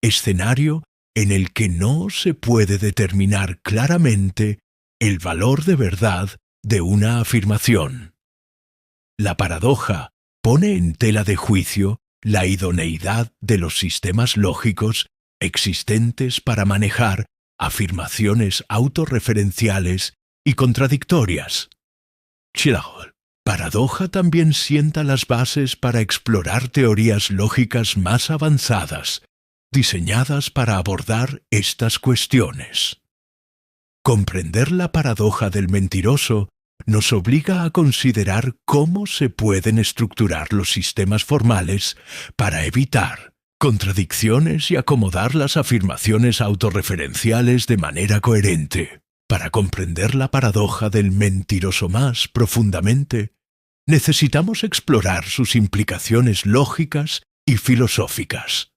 escenario en el que no se puede determinar claramente el valor de verdad de una afirmación. La paradoja pone en tela de juicio la idoneidad de los sistemas lógicos existentes para manejar afirmaciones autorreferenciales y contradictorias. La paradoja también sienta las bases para explorar teorías lógicas más avanzadas, diseñadas para abordar estas cuestiones. Comprender la paradoja del mentiroso nos obliga a considerar cómo se pueden estructurar los sistemas formales para evitar contradicciones y acomodar las afirmaciones autorreferenciales de manera coherente. Para comprender la paradoja del mentiroso más profundamente, necesitamos explorar sus implicaciones lógicas y filosóficas.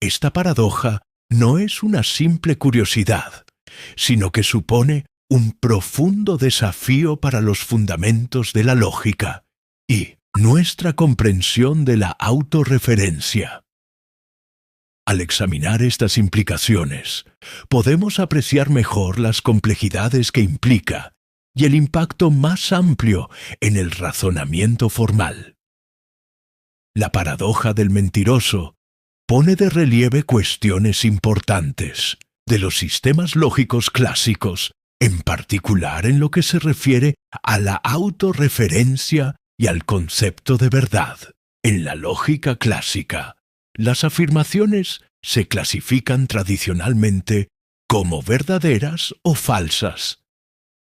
Esta paradoja no es una simple curiosidad, sino que supone un profundo desafío para los fundamentos de la lógica y nuestra comprensión de la autorreferencia. Al examinar estas implicaciones, podemos apreciar mejor las complejidades que implica y el impacto más amplio en el razonamiento formal. La paradoja del mentiroso pone de relieve cuestiones importantes de los sistemas lógicos clásicos, en particular en lo que se refiere a la autorreferencia y al concepto de verdad. En la lógica clásica, las afirmaciones se clasifican tradicionalmente como verdaderas o falsas.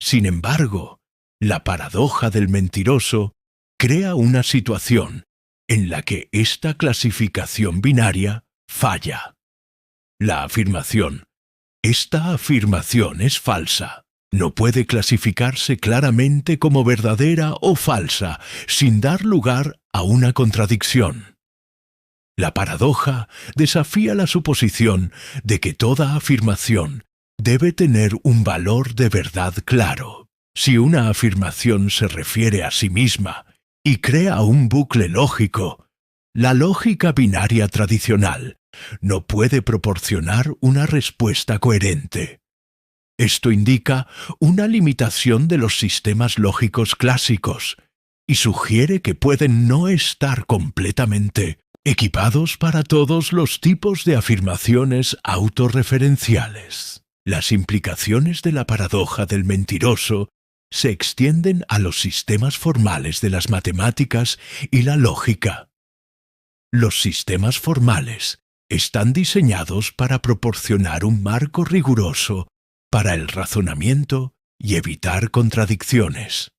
Sin embargo, la paradoja del mentiroso crea una situación en la que esta clasificación binaria falla. La afirmación "esta afirmación es falsa" no puede clasificarse claramente como verdadera o falsa sin dar lugar a una contradicción. La paradoja desafía la suposición de que toda afirmación debe tener un valor de verdad claro. Si una afirmación se refiere a sí misma y crea un bucle lógico, la lógica binaria tradicional no puede proporcionar una respuesta coherente. Esto indica una limitación de los sistemas lógicos clásicos y sugiere que pueden no estar completamente equipados para todos los tipos de afirmaciones autorreferenciales. Las implicaciones de la paradoja del mentiroso se extienden a los sistemas formales de las matemáticas y la lógica. Los sistemas formales están diseñados para proporcionar un marco riguroso para el razonamiento y evitar contradicciones.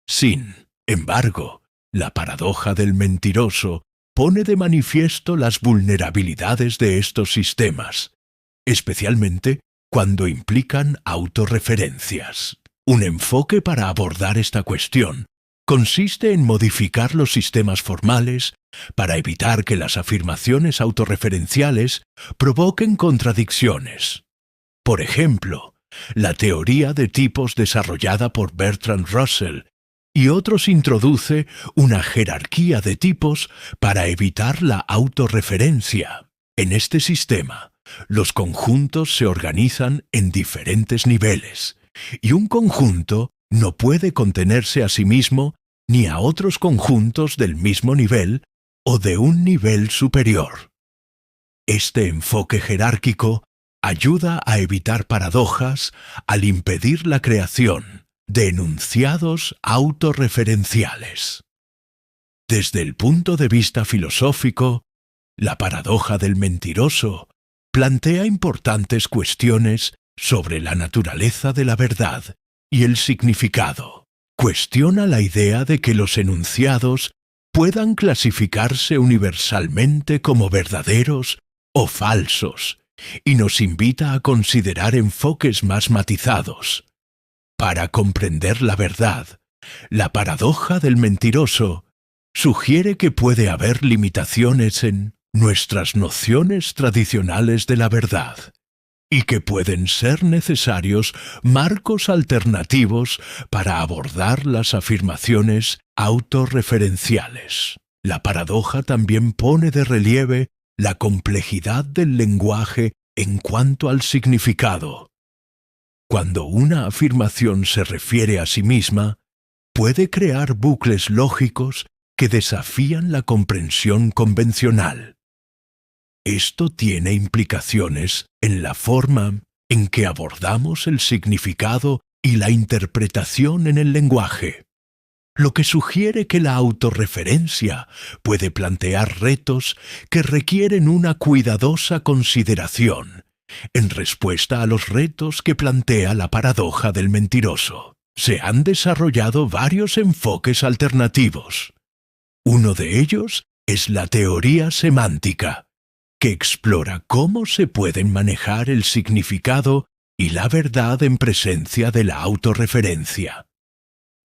Sin embargo, la paradoja del mentiroso pone de manifiesto las vulnerabilidades de estos sistemas, especialmente cuando implican autorreferencias. Un enfoque para abordar esta cuestión consiste en modificar los sistemas formales para evitar que las afirmaciones autorreferenciales provoquen contradicciones. Por ejemplo, la teoría de tipos desarrollada por Bertrand Russell y otros introduce una jerarquía de tipos para evitar la autorreferencia. En este sistema, los conjuntos se organizan en diferentes niveles, y un conjunto no puede contenerse a sí mismo ni a otros conjuntos del mismo nivel o de un nivel superior. Este enfoque jerárquico ayuda a evitar paradojas al impedir la creación de enunciados autorreferenciales. Desde el punto de vista filosófico, la paradoja del mentiroso plantea importantes cuestiones sobre la naturaleza de la verdad y el significado. Cuestiona la idea de que los enunciados puedan clasificarse universalmente como verdaderos o falsos, y nos invita a considerar enfoques más matizados. Para comprender la verdad, la paradoja del mentiroso sugiere que puede haber limitaciones en nuestras nociones tradicionales de la verdad, y que pueden ser necesarios marcos alternativos para abordar las afirmaciones autorreferenciales. La paradoja también pone de relieve la complejidad del lenguaje en cuanto al significado. Cuando una afirmación se refiere a sí misma, puede crear bucles lógicos que desafían la comprensión convencional. Esto tiene implicaciones en la forma en que abordamos el significado y la interpretación en el lenguaje, lo que sugiere que la autorreferencia puede plantear retos que requieren una cuidadosa consideración, en respuesta a los retos que plantea la paradoja del mentiroso. Se han desarrollado varios enfoques alternativos. Uno de ellos es la teoría semántica, que explora cómo se pueden manejar el significado y la verdad en presencia de la autorreferencia.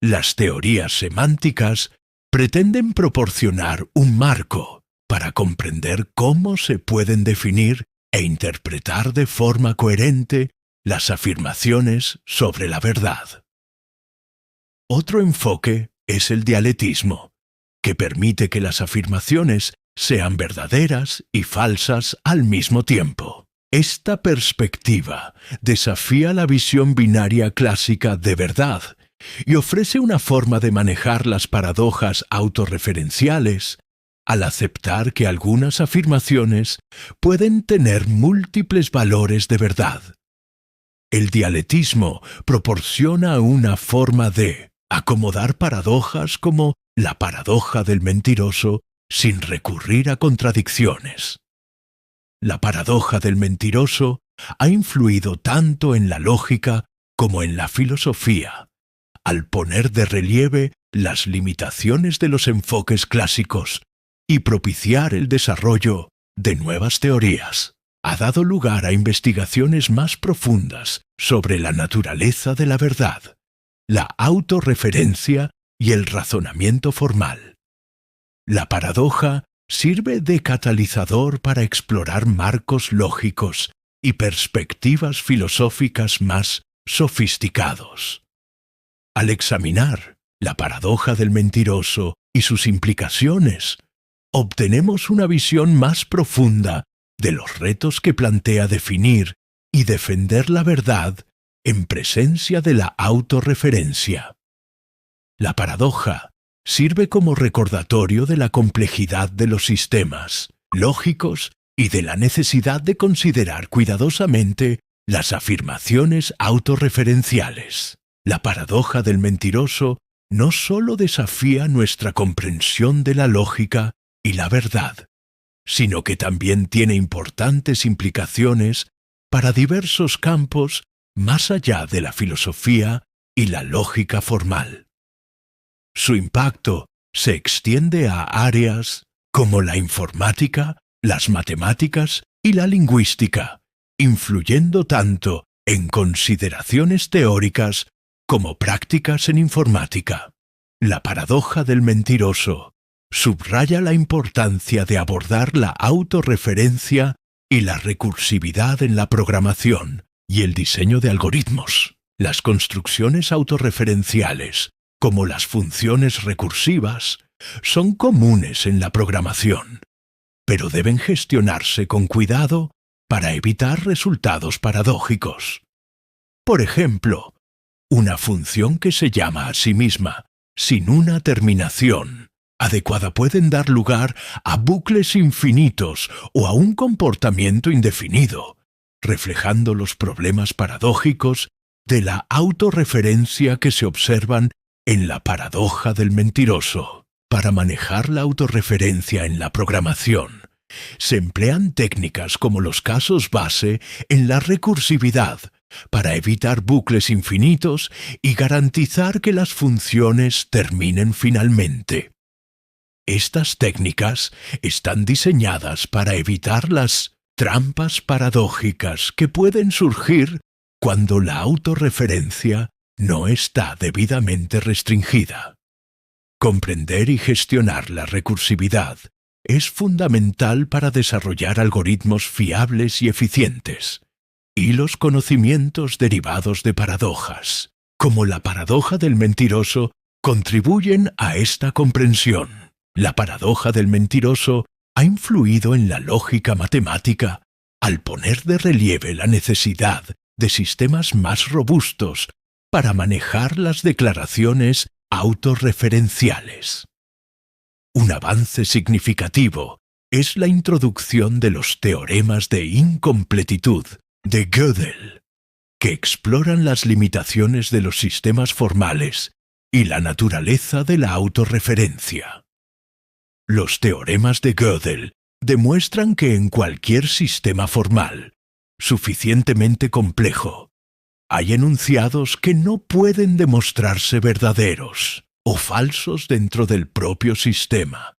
Las teorías semánticas pretenden proporcionar un marco para comprender cómo se pueden definir e interpretar de forma coherente las afirmaciones sobre la verdad. Otro enfoque es el dialectismo, que permite que las afirmaciones sean verdaderas y falsas al mismo tiempo. Esta perspectiva desafía la visión binaria clásica de verdad y ofrece una forma de manejar las paradojas autorreferenciales al aceptar que algunas afirmaciones pueden tener múltiples valores de verdad. El dialectismo proporciona una forma de acomodar paradojas como la paradoja del mentiroso sin recurrir a contradicciones. La paradoja del mentiroso ha influido tanto en la lógica como en la filosofía, al poner de relieve las limitaciones de los enfoques clásicos y propiciar el desarrollo de nuevas teorías. Ha dado lugar a investigaciones más profundas sobre la naturaleza de la verdad, la autorreferencia y el razonamiento formal. La paradoja sirve de catalizador para explorar marcos lógicos y perspectivas filosóficas más sofisticados. Al examinar la paradoja del mentiroso y sus implicaciones, obtenemos una visión más profunda de los retos que plantea definir y defender la verdad en presencia de la autorreferencia. La paradoja sirve como recordatorio de la complejidad de los sistemas lógicos y de la necesidad de considerar cuidadosamente las afirmaciones autorreferenciales. La paradoja del mentiroso no solo desafía nuestra comprensión de la lógica y la verdad, sino que también tiene importantes implicaciones para diversos campos más allá de la filosofía y la lógica formal. Su impacto se extiende a áreas como la informática, las matemáticas y la lingüística, influyendo tanto en consideraciones teóricas como prácticas en informática. La paradoja del mentiroso subraya la importancia de abordar la autorreferencia y la recursividad en la programación y el diseño de algoritmos. Las construcciones autorreferenciales, como las funciones recursivas, son comunes en la programación, pero deben gestionarse con cuidado para evitar resultados paradójicos. Por ejemplo, una función que se llama a sí misma sin una terminación adecuada pueden dar lugar a bucles infinitos o a un comportamiento indefinido, reflejando los problemas paradójicos de la autorreferencia que se observan en la paradoja del mentiroso. Para manejar la autorreferencia en la programación, se emplean técnicas como los casos base en la recursividad, para evitar bucles infinitos y garantizar que las funciones terminen finalmente. Estas técnicas están diseñadas para evitar las trampas paradójicas que pueden surgir cuando la autorreferencia no está debidamente restringida. Comprender y gestionar la recursividad es fundamental para desarrollar algoritmos fiables y eficientes. Y los conocimientos derivados de paradojas, como la paradoja del mentiroso, contribuyen a esta comprensión. La paradoja del mentiroso ha influido en la lógica matemática al poner de relieve la necesidad de sistemas más robustos para manejar las declaraciones autorreferenciales. Un avance significativo es la introducción de los teoremas de incompletitud de Gödel, que exploran las limitaciones de los sistemas formales y la naturaleza de la autorreferencia. Los teoremas de Gödel demuestran que en cualquier sistema formal, suficientemente complejo, hay enunciados que no pueden demostrarse verdaderos o falsos dentro del propio sistema,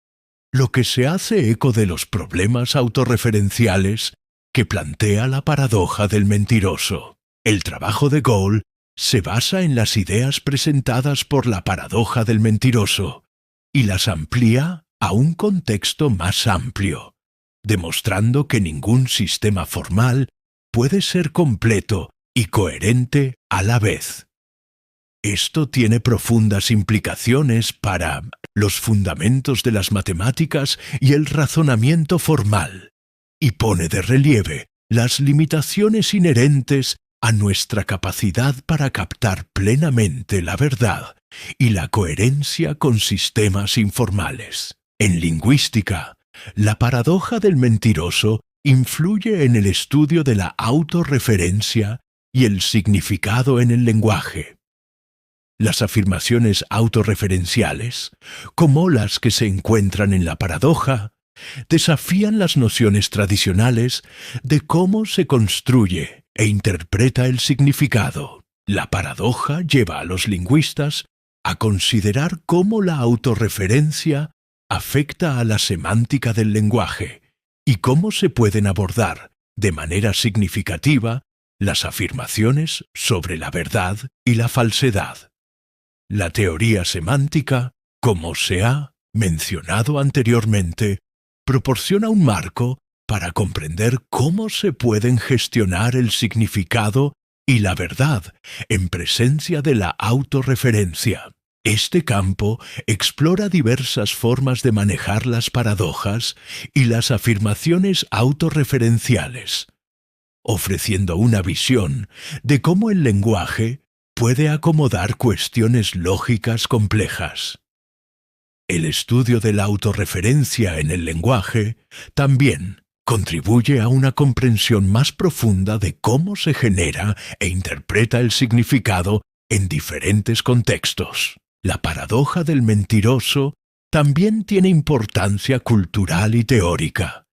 lo que se hace eco de los problemas autorreferenciales que plantea la paradoja del mentiroso. El trabajo de Gödel se basa en las ideas presentadas por la paradoja del mentiroso y las amplía a un contexto más amplio, demostrando que ningún sistema formal puede ser completo y coherente a la vez. Esto tiene profundas implicaciones para los fundamentos de las matemáticas y el razonamiento formal, y pone de relieve las limitaciones inherentes a nuestra capacidad para captar plenamente la verdad y la coherencia con sistemas informales. En lingüística, la paradoja del mentiroso influye en el estudio de la autorreferencia y el significado en el lenguaje. Las afirmaciones autorreferenciales, como las que se encuentran en la paradoja, desafían las nociones tradicionales de cómo se construye e interpreta el significado. La paradoja lleva a los lingüistas a considerar cómo la autorreferencia afecta a la semántica del lenguaje y cómo se pueden abordar de manera significativa las afirmaciones sobre la verdad y la falsedad. La teoría semántica, como se ha mencionado anteriormente, proporciona un marco para comprender cómo se pueden gestionar el significado y la verdad en presencia de la autorreferencia. Este campo explora diversas formas de manejar las paradojas y las afirmaciones autorreferenciales, ofreciendo una visión de cómo el lenguaje puede acomodar cuestiones lógicas complejas. El estudio de la autorreferencia en el lenguaje también contribuye a una comprensión más profunda de cómo se genera e interpreta el significado en diferentes contextos. La paradoja del mentiroso también tiene importancia cultural y teórica,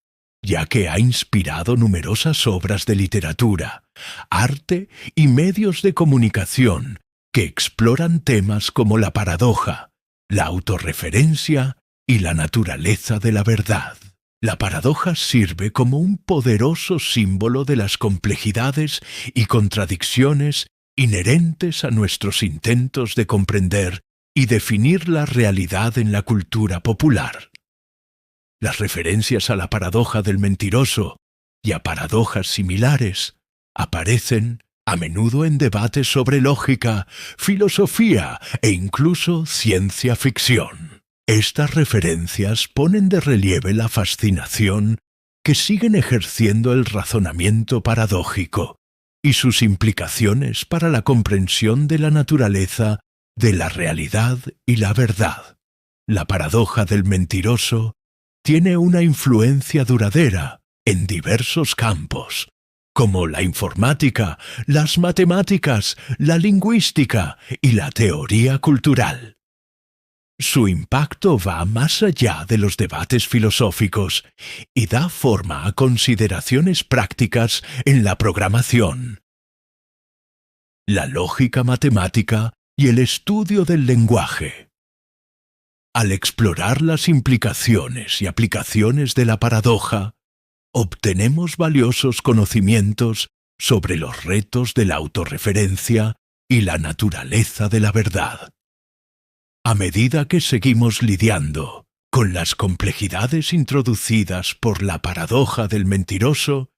ya que ha inspirado numerosas obras de literatura, arte y medios de comunicación que exploran temas como la paradoja, la autorreferencia y la naturaleza de la verdad. La paradoja sirve como un poderoso símbolo de las complejidades y contradicciones inherentes a nuestros intentos de comprender y definir la realidad en la cultura popular. Las referencias a la paradoja del mentiroso y a paradojas similares aparecen a menudo en debates sobre lógica, filosofía e incluso ciencia ficción. Estas referencias ponen de relieve la fascinación que siguen ejerciendo el razonamiento paradójico y sus implicaciones para la comprensión de la naturaleza de la realidad y la verdad. La paradoja del mentiroso tiene una influencia duradera en diversos campos, como la informática, las matemáticas, la lingüística y la teoría cultural. Su impacto va más allá de los debates filosóficos y da forma a consideraciones prácticas en la programación, la lógica matemática y el estudio del lenguaje. Al explorar las implicaciones y aplicaciones de la paradoja, obtenemos valiosos conocimientos sobre los retos de la autorreferencia y la naturaleza de la verdad. A medida que seguimos lidiando con las complejidades introducidas por la paradoja del mentiroso,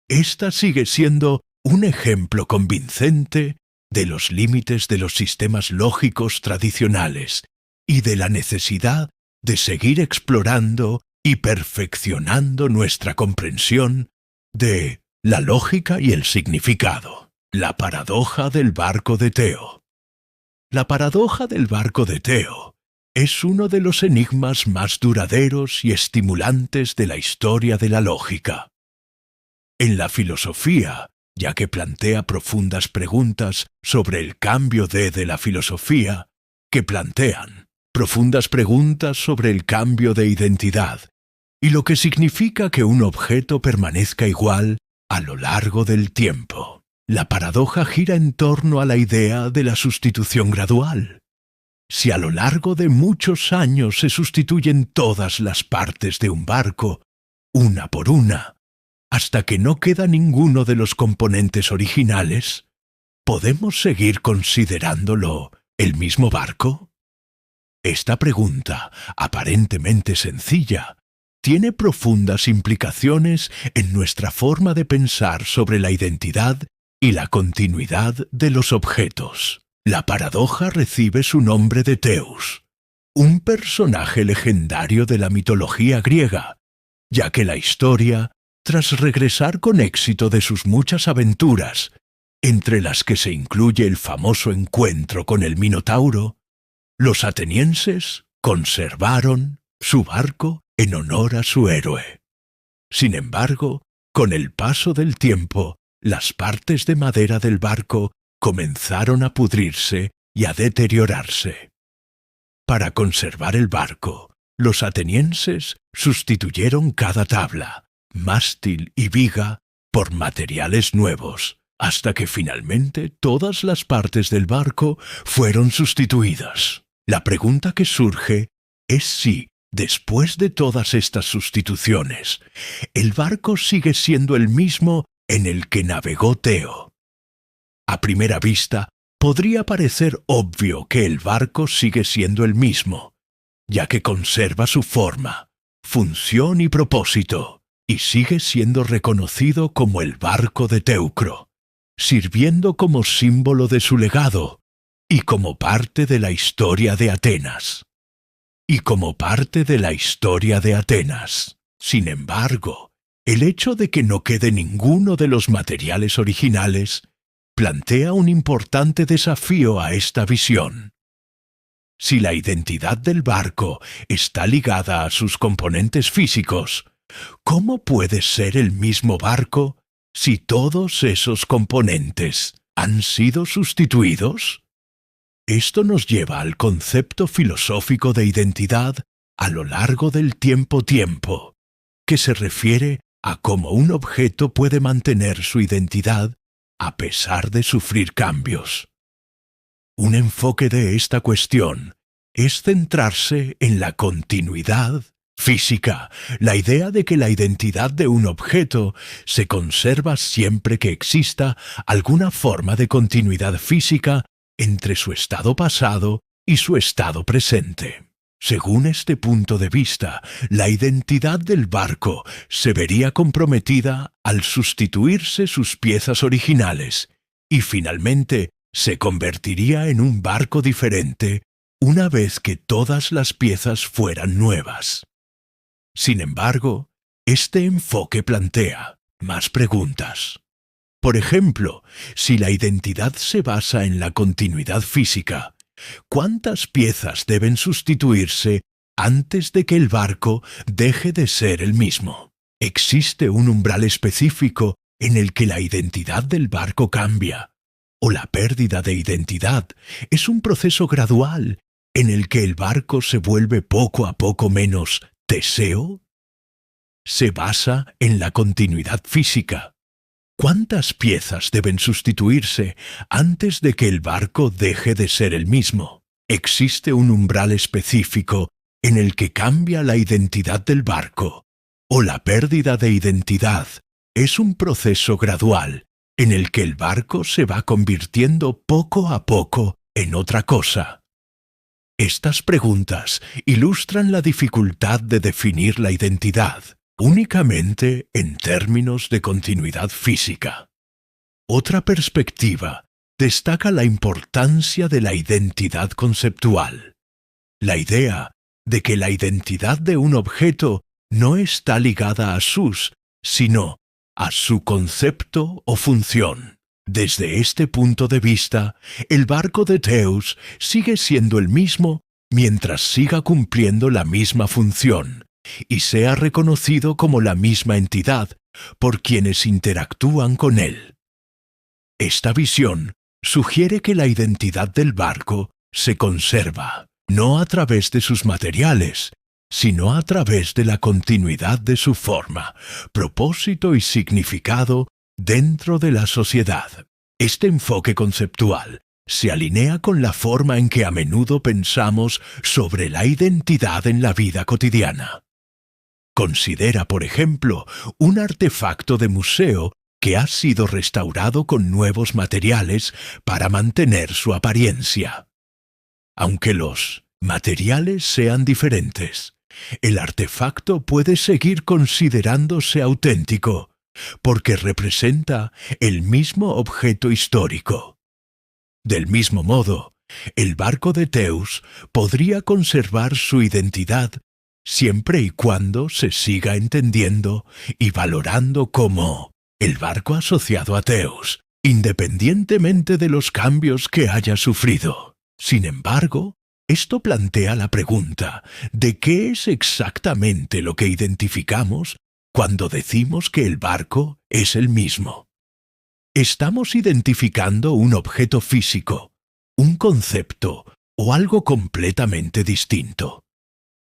esta sigue siendo un ejemplo convincente de los límites de los sistemas lógicos tradicionales y de la necesidad de seguir explorando y perfeccionando nuestra comprensión de la lógica y el significado. La paradoja del barco de Teo. La paradoja del barco de Teo es uno de los enigmas más duraderos y estimulantes de la historia de la lógica. En la filosofía, ya que plantea profundas preguntas sobre el cambio de la filosofía, que plantean profundas preguntas sobre el cambio de identidad y lo que significa que un objeto permanezca igual a lo largo del tiempo. La paradoja gira en torno a la idea de la sustitución gradual. Si a lo largo de muchos años se sustituyen todas las partes de un barco, una por una, hasta que no queda ninguno de los componentes originales, ¿podemos seguir considerándolo el mismo barco? Esta pregunta, aparentemente sencilla, tiene profundas implicaciones en nuestra forma de pensar sobre la identidad y la continuidad de los objetos. La paradoja recibe su nombre de Teus, un personaje legendario de la mitología griega, ya que la historia, tras regresar con éxito de sus muchas aventuras, entre las que se incluye el famoso encuentro con el Minotauro, los atenienses conservaron su barco en honor a su héroe. Sin embargo, con el paso del tiempo, las partes de madera del barco comenzaron a pudrirse y a deteriorarse. Para conservar el barco, los atenienses sustituyeron cada tabla, mástil y viga por materiales nuevos, hasta que finalmente todas las partes del barco fueron sustituidas. La pregunta que surge es si, después de todas estas sustituciones, el barco sigue siendo el mismo en el que navegó Teo. A primera vista, podría parecer obvio que el barco sigue siendo el mismo, ya que conserva su forma, función y propósito, y sigue siendo reconocido como el barco de Teucro, sirviendo como símbolo de su legado y como parte de la historia de Atenas. Sin embargo, el hecho de que no quede ninguno de los materiales originales plantea un importante desafío a esta visión. Si la identidad del barco está ligada a sus componentes físicos, ¿cómo puede ser el mismo barco si todos esos componentes han sido sustituidos? Esto nos lleva al concepto filosófico de identidad a lo largo del tiempo, que se refiere a cómo un objeto puede mantener su identidad a pesar de sufrir cambios. Un enfoque de esta cuestión es centrarse en la continuidad física, la idea de que la identidad de un objeto se conserva siempre que exista alguna forma de continuidad física entre su estado pasado y su estado presente. Según este punto de vista, la identidad del barco se vería comprometida al sustituirse sus piezas originales y finalmente se convertiría en un barco diferente una vez que todas las piezas fueran nuevas. Sin embargo, este enfoque plantea más preguntas. Por ejemplo, si la identidad se basa en la continuidad física, ¿cuántas piezas deben sustituirse antes de que el barco deje de ser el mismo? ¿Existe un umbral específico en el que la identidad del barco cambia? ¿O la pérdida de identidad es un proceso gradual en el que el barco se vuelve poco a poco menos Teseo? Se basa en la continuidad física. ¿Cuántas piezas deben sustituirse antes de que el barco deje de ser el mismo? ¿Existe un umbral específico en el que cambia la identidad del barco? ¿O la pérdida de identidad es un proceso gradual en el que el barco se va convirtiendo poco a poco en otra cosa? Estas preguntas ilustran la dificultad de definir la identidad únicamente en términos de continuidad física. Otra perspectiva destaca la importancia de la identidad conceptual. La idea de que la identidad de un objeto no está ligada a sus, sino a su concepto o función. Desde este punto de vista, el barco de Teus sigue siendo el mismo mientras siga cumpliendo la misma función y sea reconocido como la misma entidad por quienes interactúan con él. Esta visión sugiere que la identidad del barco se conserva, no a través de sus materiales, sino a través de la continuidad de su forma, propósito y significado dentro de la sociedad. Este enfoque conceptual se alinea con la forma en que a menudo pensamos sobre la identidad en la vida cotidiana. Considera, por ejemplo, un artefacto de museo que ha sido restaurado con nuevos materiales para mantener su apariencia. Aunque los materiales sean diferentes, el artefacto puede seguir considerándose auténtico, porque representa el mismo objeto histórico. Del mismo modo, el barco de Teus podría conservar su identidad siempre y cuando se siga entendiendo y valorando como el barco asociado a Teus, independientemente de los cambios que haya sufrido. Sin embargo, esto plantea la pregunta de qué es exactamente lo que identificamos cuando decimos que el barco es el mismo. ¿Estamos identificando un objeto físico, un concepto o algo completamente distinto?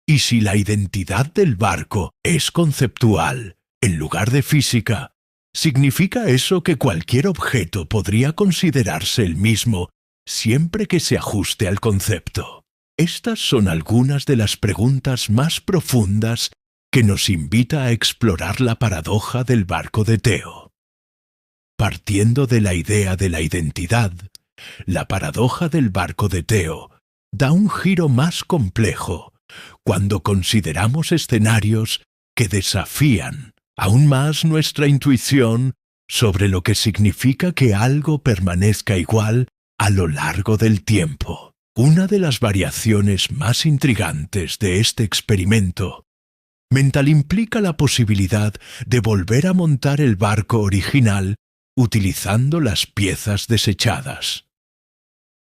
Y si la identidad del barco es conceptual, en lugar de física, ¿significa eso que cualquier objeto podría considerarse el mismo siempre que se ajuste al concepto? Estas son algunas de las preguntas más profundas que nos invita a explorar la paradoja del barco de Teo. Partiendo de la idea de la identidad, la paradoja del barco de Teo da un giro más complejo cuando consideramos escenarios que desafían aún más nuestra intuición sobre lo que significa que algo permanezca igual a lo largo del tiempo. Una de las variaciones más intrigantes de este experimento mental implica la posibilidad de volver a montar el barco original utilizando las piezas desechadas.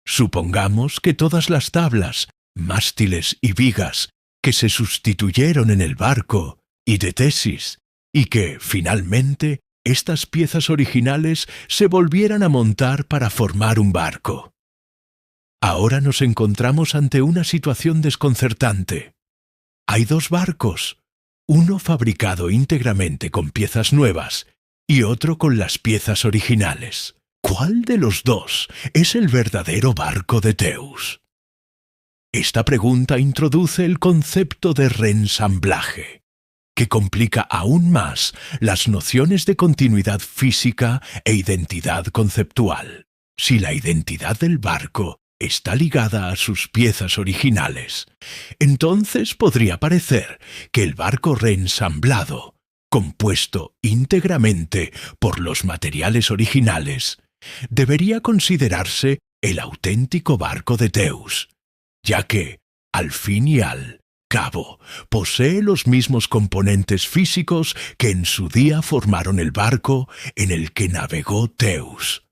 Supongamos que todas las tablas, mástiles y vigas que se sustituyeron en el barco y de Tesis, y que, finalmente, estas piezas originales se volvieran a montar para formar un barco. Ahora nos encontramos ante una situación desconcertante. Hay dos barcos, uno fabricado íntegramente con piezas nuevas y otro con las piezas originales. ¿Cuál de los dos es el verdadero barco de Teus? Esta pregunta introduce el concepto de reensamblaje, que complica aún más las nociones de continuidad física e identidad conceptual. Si la identidad del barco está ligada a sus piezas originales, entonces podría parecer que el barco reensamblado, compuesto íntegramente por los materiales originales, debería considerarse el auténtico barco de Teus, ya que, al fin y al cabo, posee los mismos componentes físicos que en su día formaron el barco en el que navegó Teus.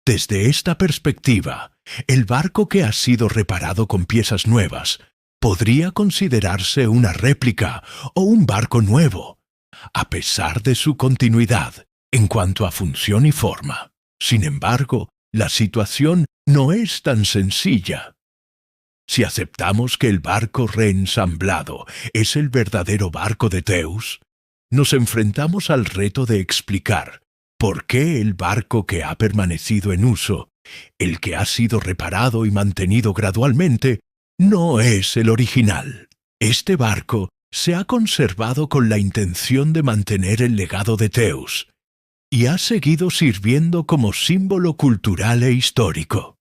Desde esta perspectiva, el barco que ha sido reparado con piezas nuevas podría considerarse una réplica o un barco nuevo, a pesar de su continuidad en cuanto a función y forma. Sin embargo, la situación no es tan sencilla. Si aceptamos que el barco reensamblado es el verdadero barco de Teus, nos enfrentamos al reto de explicar por qué el barco que ha permanecido en uso, el que ha sido reparado y mantenido gradualmente, no es el original. Este barco se ha conservado con la intención de mantener el legado de Teus y ha seguido sirviendo como símbolo cultural e histórico.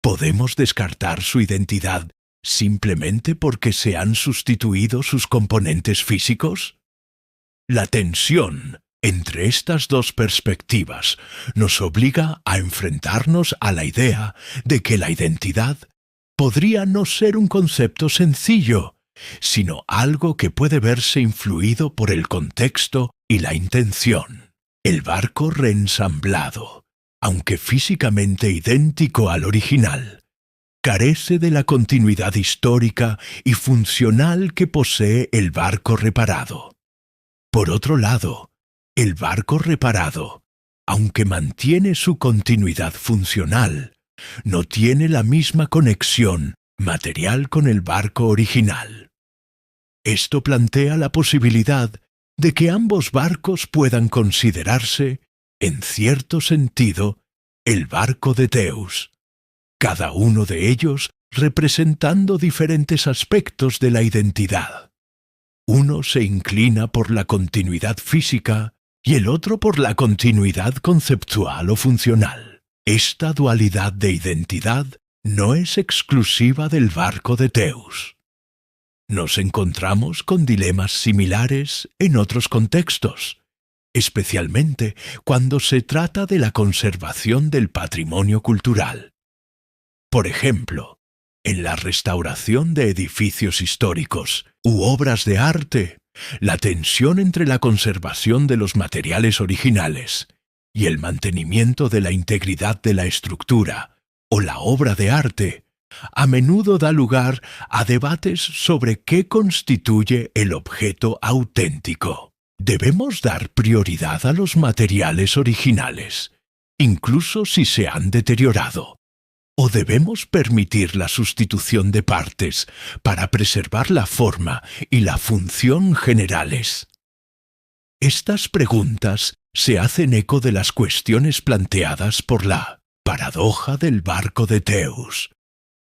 ¿Podemos descartar su identidad simplemente porque se han sustituido sus componentes físicos? La tensión entre estas dos perspectivas nos obliga a enfrentarnos a la idea de que la identidad podría no ser un concepto sencillo sino algo que puede verse influido por el contexto y la intención. El barco reensamblado, aunque físicamente idéntico al original, carece de la continuidad histórica y funcional que posee el barco reparado. Por otro lado, el barco reparado, aunque mantiene su continuidad funcional, no tiene la misma conexión material con el barco original. Esto plantea la posibilidad de que ambos barcos puedan considerarse, en cierto sentido, el barco de Teus, cada uno de ellos representando diferentes aspectos de la identidad. Uno se inclina por la continuidad física y el otro por la continuidad conceptual o funcional. Esta dualidad de identidad no es exclusiva del barco de Teus. Nos encontramos con dilemas similares en otros contextos, especialmente cuando se trata de la conservación del patrimonio cultural. Por ejemplo, en la restauración de edificios históricos u obras de arte, la tensión entre la conservación de los materiales originales y el mantenimiento de la integridad de la estructura o la obra de arte a menudo da lugar a debates sobre qué constituye el objeto auténtico. Debemos dar prioridad a los materiales originales, incluso si se han deteriorado. ¿O debemos permitir la sustitución de partes para preservar la forma y la función generales? Estas preguntas se hacen eco de las cuestiones planteadas por la paradoja del barco de Teus,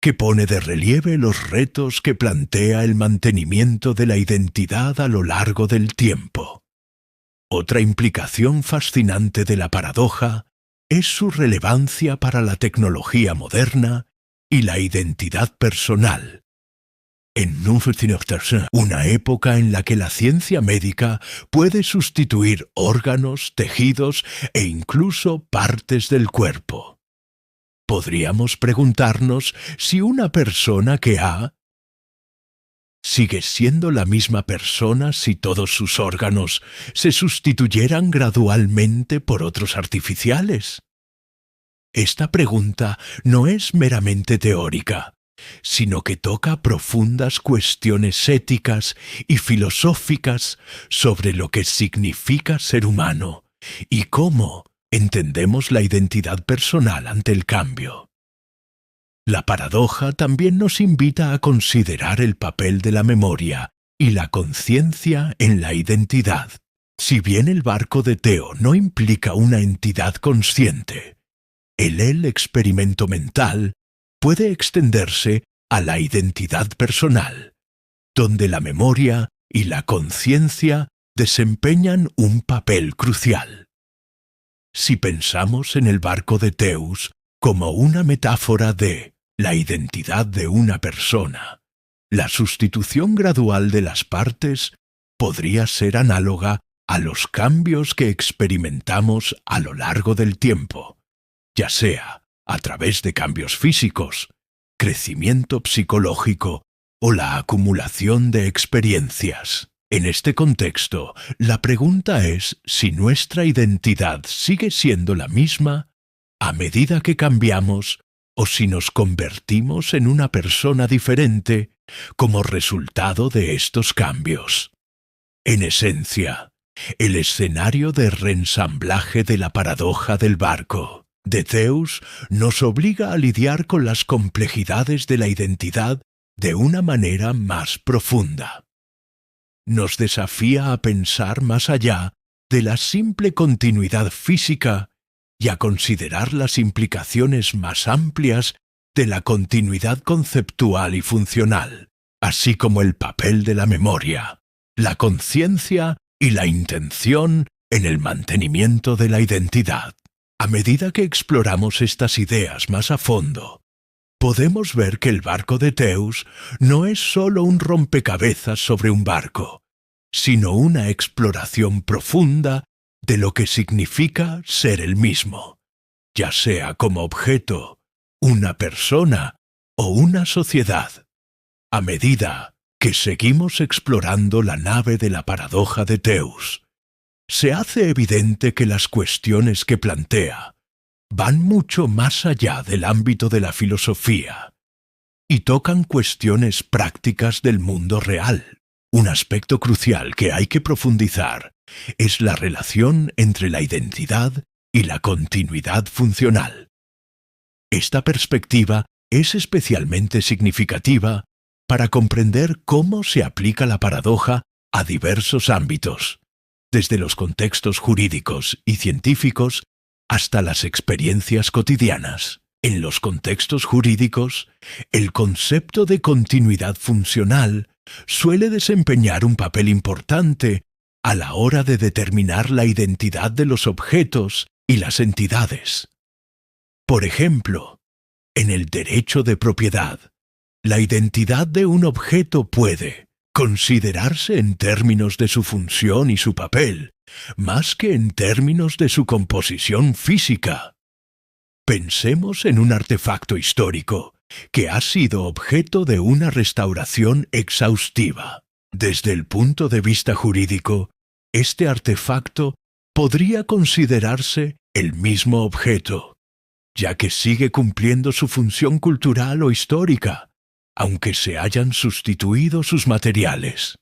que pone de relieve los retos que plantea el mantenimiento de la identidad a lo largo del tiempo. Otra implicación fascinante de la paradoja es su relevancia para la tecnología moderna y la identidad personal. En una época en la que la ciencia médica puede sustituir órganos, tejidos e incluso partes del cuerpo. Podríamos preguntarnos si una persona que ha ¿sigue siendo la misma persona si todos sus órganos se sustituyeran gradualmente por otros artificiales? Esta pregunta no es meramente teórica, sino que toca profundas cuestiones éticas y filosóficas sobre lo que significa ser humano y cómo entendemos la identidad personal ante el cambio. La paradoja también nos invita a considerar el papel de la memoria y la conciencia en la identidad. Si bien el barco de Teo no implica una entidad consciente, el experimento mental puede extenderse a la identidad personal, donde la memoria y la conciencia desempeñan un papel crucial. Si pensamos en el barco de Teus como una metáfora de la identidad de una persona, la sustitución gradual de las partes podría ser análoga a los cambios que experimentamos a lo largo del tiempo, ya sea a través de cambios físicos, crecimiento psicológico o la acumulación de experiencias. En este contexto, la pregunta es si nuestra identidad sigue siendo la misma a medida que cambiamos o si nos convertimos en una persona diferente como resultado de estos cambios. En esencia, el escenario de reensamblaje de la paradoja del barco de Teus nos obliga a lidiar con las complejidades de la identidad de una manera más profunda. Nos desafía a pensar más allá de la simple continuidad física y a considerar las implicaciones más amplias de la continuidad conceptual y funcional, así como el papel de la memoria, la conciencia y la intención en el mantenimiento de la identidad. A medida que exploramos estas ideas más a fondo, podemos ver que el barco de Teus no es solo un rompecabezas sobre un barco, sino una exploración profunda de lo que significa ser el mismo, ya sea como objeto, una persona o una sociedad. A medida que seguimos explorando la nave de la paradoja de Teus, se hace evidente que las cuestiones que plantea van mucho más allá del ámbito de la filosofía y tocan cuestiones prácticas del mundo real. Un aspecto crucial que hay que profundizar es la relación entre la identidad y la continuidad funcional. Esta perspectiva es especialmente significativa para comprender cómo se aplica la paradoja a diversos ámbitos, desde los contextos jurídicos y científicos hasta las experiencias cotidianas. En los contextos jurídicos, el concepto de continuidad funcional suele desempeñar un papel importante a la hora de determinar la identidad de los objetos y las entidades. Por ejemplo, en el derecho de propiedad, la identidad de un objeto puede considerarse en términos de su función y su papel, más que en términos de su composición física. Pensemos en un artefacto histórico que ha sido objeto de una restauración exhaustiva. Desde el punto de vista jurídico, este artefacto podría considerarse el mismo objeto, ya que sigue cumpliendo su función cultural o histórica, aunque se hayan sustituido sus materiales.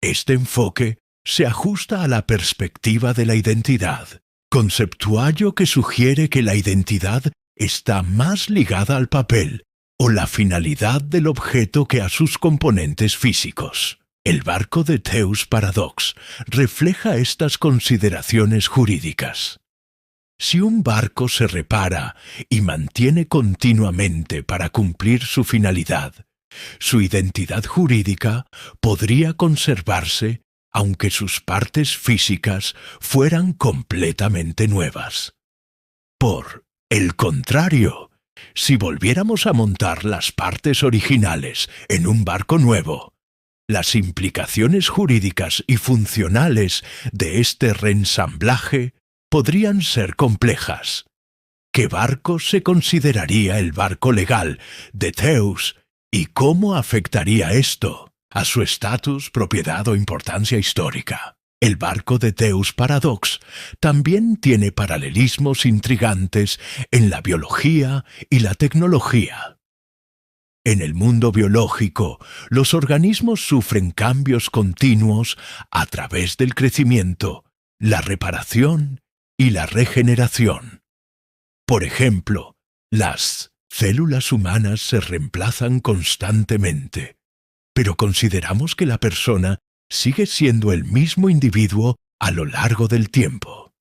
Este enfoque se ajusta a la perspectiva de la identidad, conceptuario que sugiere que la identidad está más ligada al papel o la finalidad del objeto que a sus componentes físicos. El barco de Teus Paradox refleja estas consideraciones jurídicas. Si un barco se repara y mantiene continuamente para cumplir su finalidad, su identidad jurídica podría conservarse aunque sus partes físicas fueran completamente nuevas. Por el contrario, si volviéramos a montar las partes originales en un barco nuevo, las implicaciones jurídicas y funcionales de este reensamblaje podrían ser complejas. ¿Qué barco se consideraría el barco legal de Teus y cómo afectaría esto a su estatus, propiedad o importancia histórica? El barco de Teus Paradox también tiene paralelismos intrigantes en la biología y la tecnología. En el mundo biológico, los organismos sufren cambios continuos a través del crecimiento, la reparación y la regeneración. Por ejemplo, las células humanas se reemplazan constantemente, pero consideramos que la persona sigue siendo el mismo individuo a lo largo del tiempo.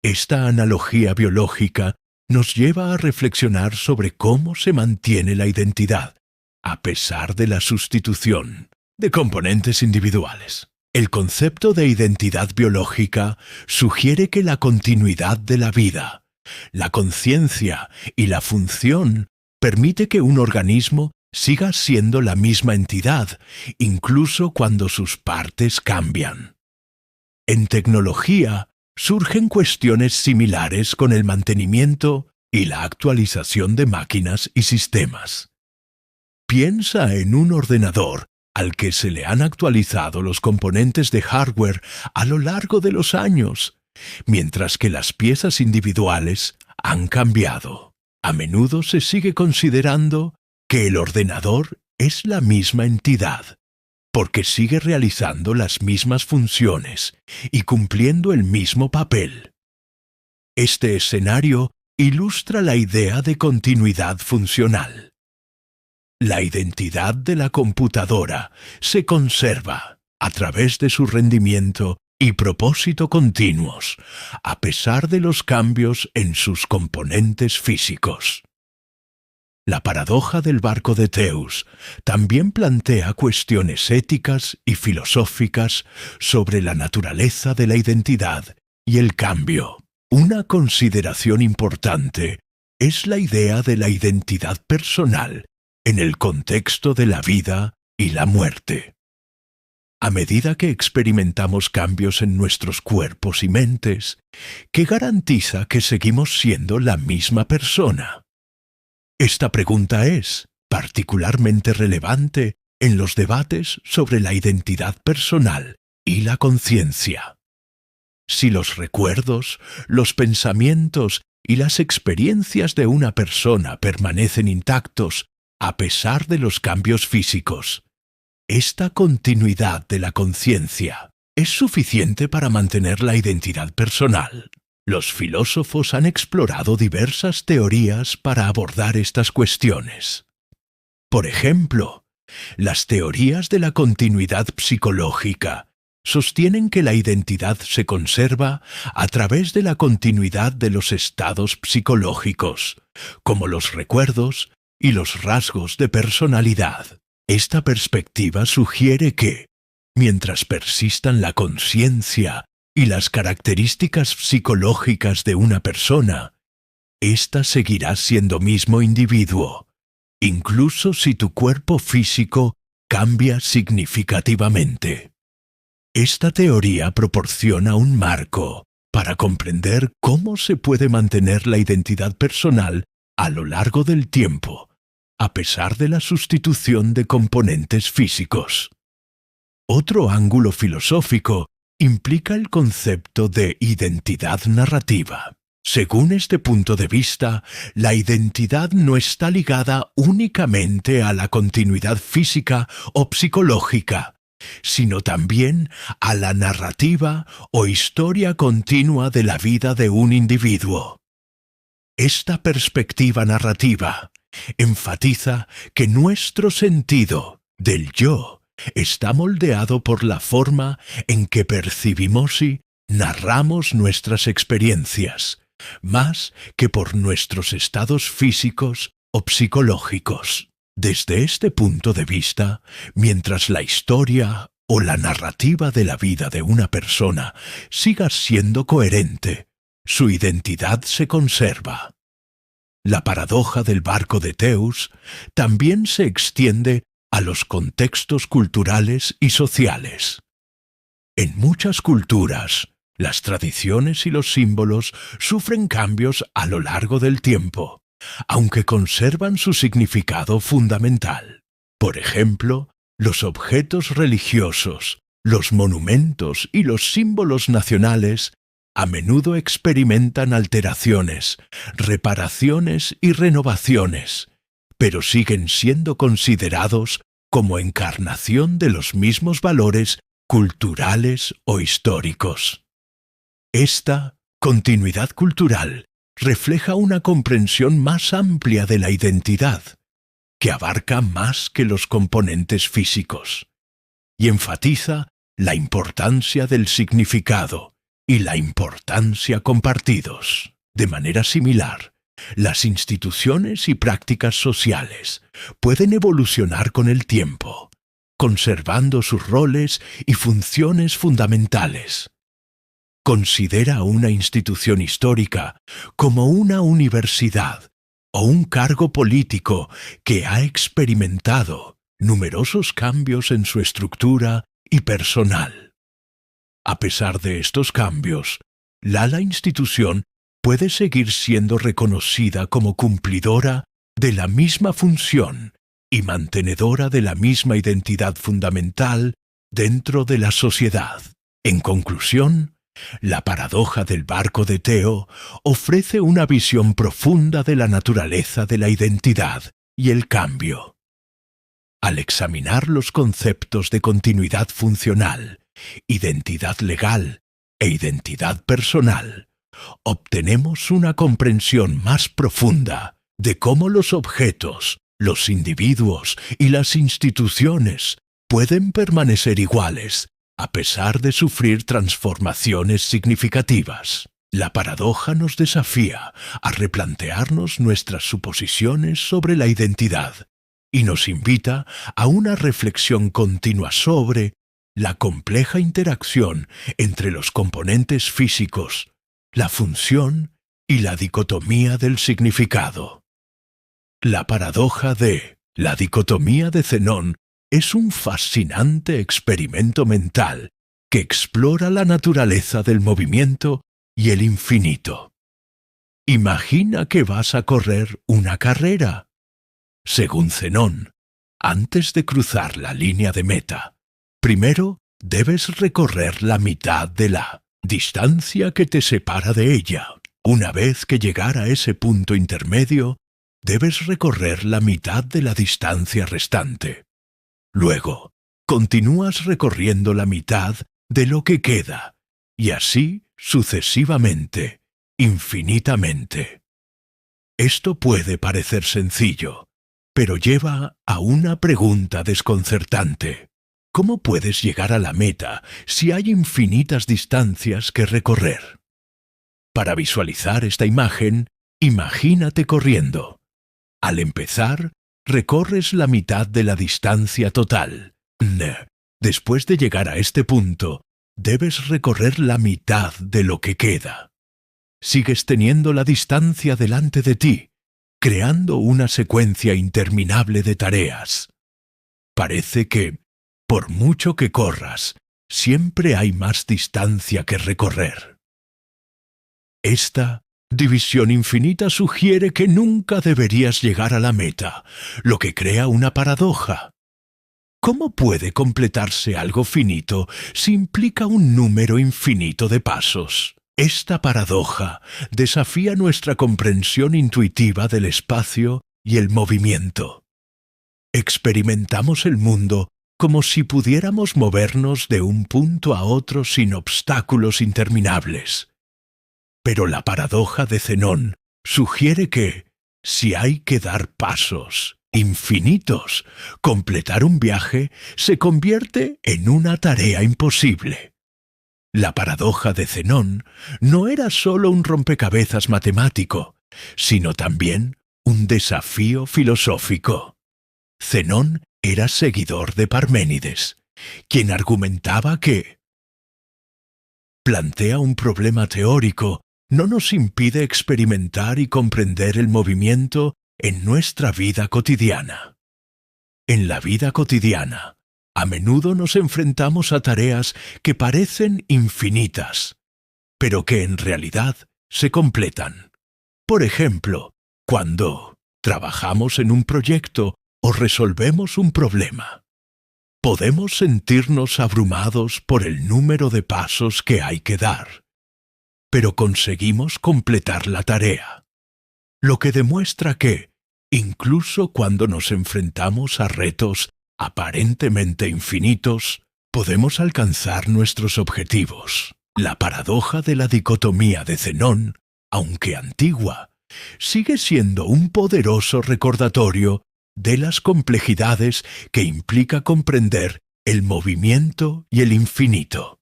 Esta analogía biológica nos lleva a reflexionar sobre cómo se mantiene la identidad, a pesar de la sustitución de componentes individuales. El concepto de identidad biológica sugiere que la continuidad de la vida, la conciencia y la función permite que un organismo siga siendo la misma entidad, incluso cuando sus partes cambian. En tecnología, surgen cuestiones similares con el mantenimiento y la actualización de máquinas y sistemas. Piensa en un ordenador al que se le han actualizado los componentes de hardware a lo largo de los años, mientras que las piezas individuales han cambiado. A menudo se sigue considerando que el ordenador es la misma entidad, porque sigue realizando las mismas funciones y cumpliendo el mismo papel. Este escenario ilustra la idea de continuidad funcional. La identidad de la computadora se conserva a través de su rendimiento y propósito continuos, a pesar de los cambios en sus componentes físicos. La paradoja del barco de Teus también plantea cuestiones éticas y filosóficas sobre la naturaleza de la identidad y el cambio. Una consideración importante es la idea de la identidad personal en el contexto de la vida y la muerte. A medida que experimentamos cambios en nuestros cuerpos y mentes, ¿qué garantiza que seguimos siendo la misma persona? Esta pregunta es particularmente relevante en los debates sobre la identidad personal y la conciencia. Si los recuerdos, los pensamientos y las experiencias de una persona permanecen intactos a pesar de los cambios físicos, esta continuidad de la conciencia es suficiente para mantener la identidad personal. Los filósofos han explorado diversas teorías para abordar estas cuestiones. Por ejemplo, las teorías de la continuidad psicológica sostienen que la identidad se conserva a través de la continuidad de los estados psicológicos, como los recuerdos y los rasgos de personalidad. Esta perspectiva sugiere que, mientras persistan la conciencia y las características psicológicas de una persona, ésta seguirá siendo mismo individuo, incluso si tu cuerpo físico cambia significativamente. Esta teoría proporciona un marco para comprender cómo se puede mantener la identidad personal a lo largo del tiempo, a pesar de la sustitución de componentes físicos. Otro ángulo filosófico implica el concepto de identidad narrativa. Según este punto de vista, la identidad no está ligada únicamente a la continuidad física o psicológica, sino también a la narrativa o historia continua de la vida de un individuo. Esta perspectiva narrativa enfatiza que nuestro sentido del yo está moldeado por la forma en que percibimos y narramos nuestras experiencias, más que por nuestros estados físicos o psicológicos. Desde este punto de vista, mientras la historia o la narrativa de la vida de una persona siga siendo coherente, su identidad se conserva. La paradoja del barco de Teus también se extiende a los contextos culturales y sociales. En muchas culturas, las tradiciones y los símbolos sufren cambios a lo largo del tiempo, aunque conservan su significado fundamental. Por ejemplo, los objetos religiosos, los monumentos y los símbolos nacionales a menudo experimentan alteraciones, reparaciones y renovaciones, pero siguen siendo considerados como encarnación de los mismos valores culturales o históricos. Esta continuidad cultural refleja una comprensión más amplia de la identidad, que abarca más que los componentes físicos, y enfatiza la importancia del significado y la importancia compartidos. De manera similar, las instituciones y prácticas sociales pueden evolucionar con el tiempo, conservando sus roles y funciones fundamentales. Considera una institución histórica como una universidad o un cargo político que ha experimentado numerosos cambios en su estructura y personal. A pesar de estos cambios, la institución puede seguir siendo reconocida como cumplidora de la misma función y mantenedora de la misma identidad fundamental dentro de la sociedad. En conclusión, la paradoja del barco de Teo ofrece una visión profunda de la naturaleza de la identidad y el cambio. Al examinar los conceptos de continuidad funcional, identidad legal e identidad personal, obtenemos una comprensión más profunda de cómo los objetos, los individuos y las instituciones pueden permanecer iguales a pesar de sufrir transformaciones significativas. La paradoja nos desafía a replantearnos nuestras suposiciones sobre la identidad y nos invita a una reflexión continua sobre la compleja interacción entre los componentes físicos, la función y la dicotomía del significado. La paradoja de la dicotomía de Zenón es un fascinante experimento mental que explora la naturaleza del movimiento y el infinito. Imagina que vas a correr una carrera. Según Zenón, Antes de cruzar la línea de meta, primero debes recorrer la mitad de la distancia que te separa de ella. Una vez que llegar a ese punto intermedio, debes recorrer la mitad de la distancia restante. Luego, continúas recorriendo la mitad de lo que queda, y así sucesivamente, infinitamente. Esto puede parecer sencillo, pero lleva a una pregunta desconcertante. ¿Cómo puedes llegar a la meta si hay infinitas distancias que recorrer? Para visualizar esta imagen, imagínate corriendo. Al empezar, recorres la mitad de la distancia total. Después de llegar a este punto, debes recorrer la mitad de lo que queda. Sigues teniendo la distancia delante de ti, creando una secuencia interminable de tareas. Parece que, por mucho que corras, siempre hay más distancia que recorrer. Esta división infinita sugiere que nunca deberías llegar a la meta, lo que crea una paradoja. ¿Cómo puede completarse algo finito si implica un número infinito de pasos? Esta paradoja desafía nuestra comprensión intuitiva del espacio y el movimiento. Experimentamos el mundo como si pudiéramos movernos de un punto a otro sin obstáculos interminables. Pero la paradoja de Zenón sugiere que, si hay que dar pasos infinitos, completar un viaje se convierte en una tarea imposible. La paradoja de Zenón no era solo un rompecabezas matemático, sino también un desafío filosófico. Zenón era seguidor de Parménides, quien argumentaba que plantea un problema teórico no nos impide experimentar y comprender el movimiento en nuestra vida cotidiana. En la vida cotidiana, a menudo nos enfrentamos a tareas que parecen infinitas, pero que en realidad se completan. Por ejemplo, cuando trabajamos en un proyecto o resolvemos un problema, podemos sentirnos abrumados por el número de pasos que hay que dar, pero conseguimos completar la tarea, lo que demuestra que, incluso cuando nos enfrentamos a retos aparentemente infinitos, podemos alcanzar nuestros objetivos. La paradoja de la dicotomía de Zenón, aunque antigua, sigue siendo un poderoso recordatorio de las complejidades que implica comprender el movimiento y el infinito.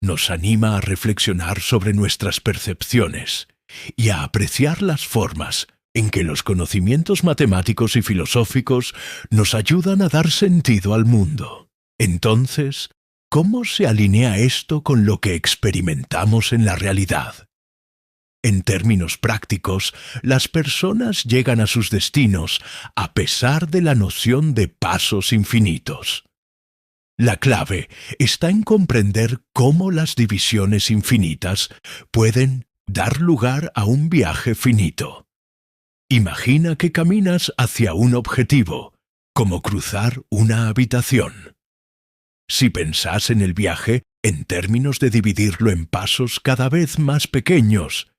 Nos anima a reflexionar sobre nuestras percepciones y a apreciar las formas en que los conocimientos matemáticos y filosóficos nos ayudan a dar sentido al mundo. Entonces, ¿cómo se alinea esto con lo que experimentamos en la realidad? En términos prácticos, las personas llegan a sus destinos a pesar de la noción de pasos infinitos. La clave está en comprender cómo las divisiones infinitas pueden dar lugar a un viaje finito. Imagina que caminas hacia un objetivo, como cruzar una habitación. Si pensás en el viaje en términos de dividirlo en pasos cada vez más pequeños,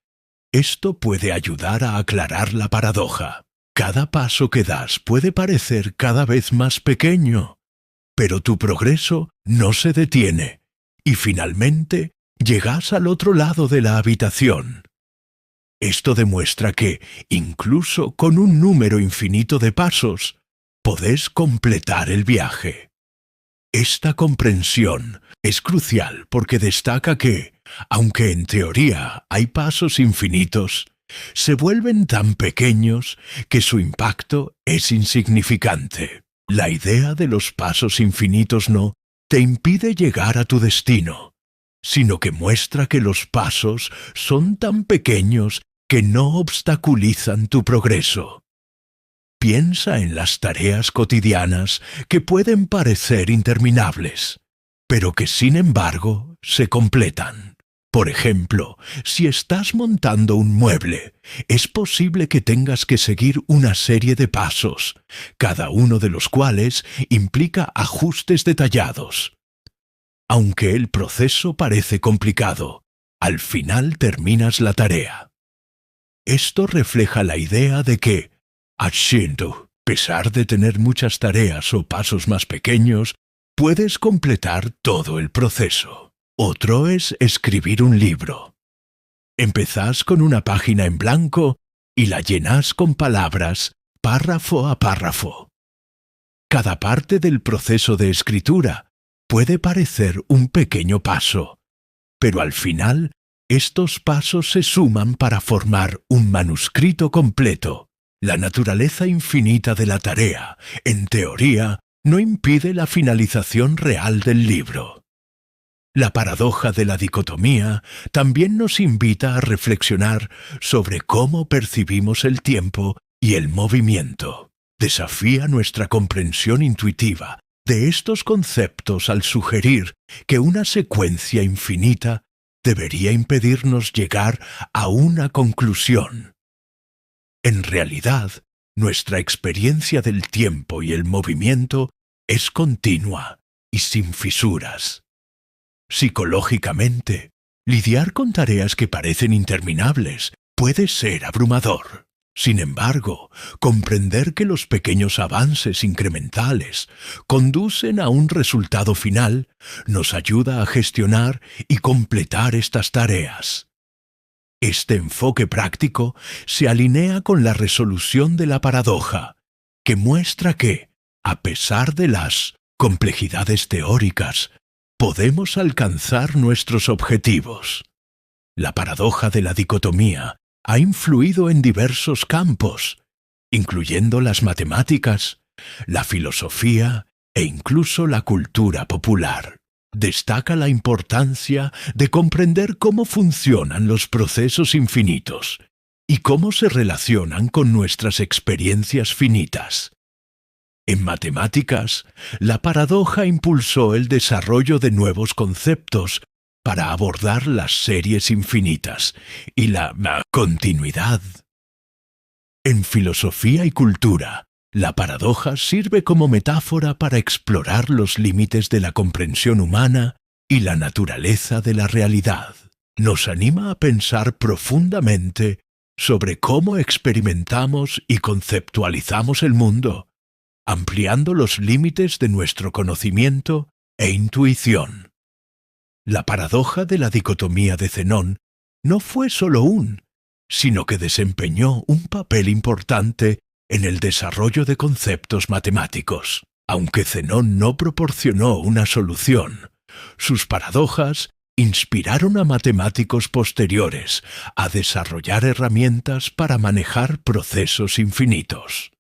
esto puede ayudar a aclarar la paradoja. Cada paso que das puede parecer cada vez más pequeño, pero tu progreso no se detiene y finalmente llegas al otro lado de la habitación. Esto demuestra que, incluso con un número infinito de pasos, podés completar el viaje. Esta comprensión es crucial porque destaca que, aunque en teoría hay pasos infinitos, se vuelven tan pequeños que su impacto es insignificante. La idea de los pasos infinitos no te impide llegar a tu destino, sino que muestra que los pasos son tan pequeños que no obstaculizan tu progreso. Piensa en las tareas cotidianas que pueden parecer interminables, pero que sin embargo se completan. Por ejemplo, si estás montando un mueble, es posible que tengas que seguir una serie de pasos, cada uno de los cuales implica ajustes detallados. Aunque el proceso parece complicado, al final terminas la tarea. Esto refleja la idea de que, a pesar de tener muchas tareas o pasos más pequeños, puedes completar todo el proceso. Otro es escribir un libro. Empezás con una página en blanco y la llenás con palabras, párrafo a párrafo. Cada parte del proceso de escritura puede parecer un pequeño paso, pero al final estos pasos se suman para formar un manuscrito completo. La naturaleza infinita de la tarea, en teoría, no impide la finalización real del libro. La paradoja de la dicotomía también nos invita a reflexionar sobre cómo percibimos el tiempo y el movimiento. Desafía nuestra comprensión intuitiva de estos conceptos al sugerir que una secuencia infinita debería impedirnos llegar a una conclusión. En realidad, nuestra experiencia del tiempo y el movimiento es continua y sin fisuras. Psicológicamente, lidiar con tareas que parecen interminables puede ser abrumador. Sin embargo, comprender que los pequeños avances incrementales conducen a un resultado final nos ayuda a gestionar y completar estas tareas. Este enfoque práctico se alinea con la resolución de la paradoja, que muestra que, a pesar de las complejidades teóricas, podemos alcanzar nuestros objetivos. La paradoja de la dicotomía ha influido en diversos campos, incluyendo las matemáticas, la filosofía e incluso la cultura popular. Destaca la importancia de comprender cómo funcionan los procesos infinitos y cómo se relacionan con nuestras experiencias finitas. En matemáticas, la paradoja impulsó el desarrollo de nuevos conceptos para abordar las series infinitas y la continuidad. En filosofía y cultura, la paradoja sirve como metáfora para explorar los límites de la comprensión humana y la naturaleza de la realidad. Nos anima a pensar profundamente sobre cómo experimentamos y conceptualizamos el mundo, ampliando los límites de nuestro conocimiento e intuición. La paradoja de la dicotomía de Zenón no fue solo sino que desempeñó un papel importante en el desarrollo de conceptos matemáticos. Aunque Zenón no proporcionó una solución, sus paradojas inspiraron a matemáticos posteriores a desarrollar herramientas para manejar procesos infinitos.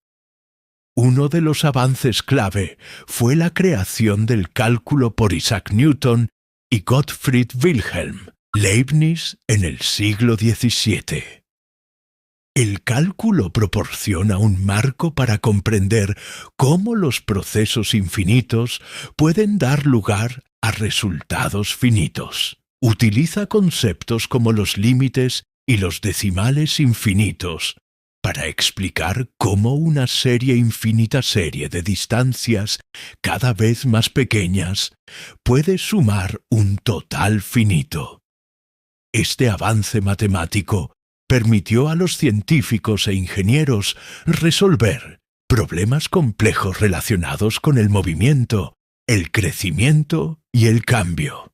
Uno de los avances clave fue la creación del cálculo por Isaac Newton y Gottfried Wilhelm Leibniz en el siglo XVII. El cálculo proporciona un marco para comprender cómo los procesos infinitos pueden dar lugar a resultados finitos. Utiliza conceptos como los límites y los decimales infinitos para explicar cómo una infinita serie de distancias cada vez más pequeñas puede sumar un total finito. Este avance matemático permitió a los científicos e ingenieros resolver problemas complejos relacionados con el movimiento, el crecimiento y el cambio.